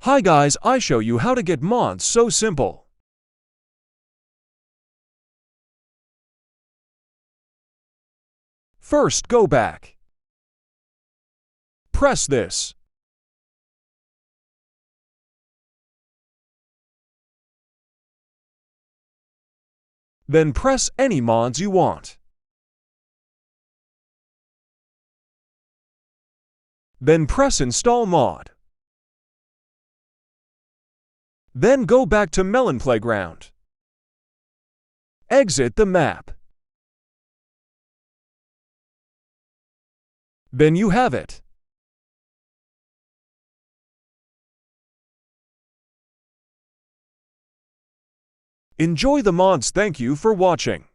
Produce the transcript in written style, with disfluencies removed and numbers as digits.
Hi guys, I show you how to get mods so simple. First go back. Press this. Then press any mods you want. Then press Install Mod. Then go back to Melon Playground. Exit the map. Then you have it. Enjoy the mods. Thank you for watching.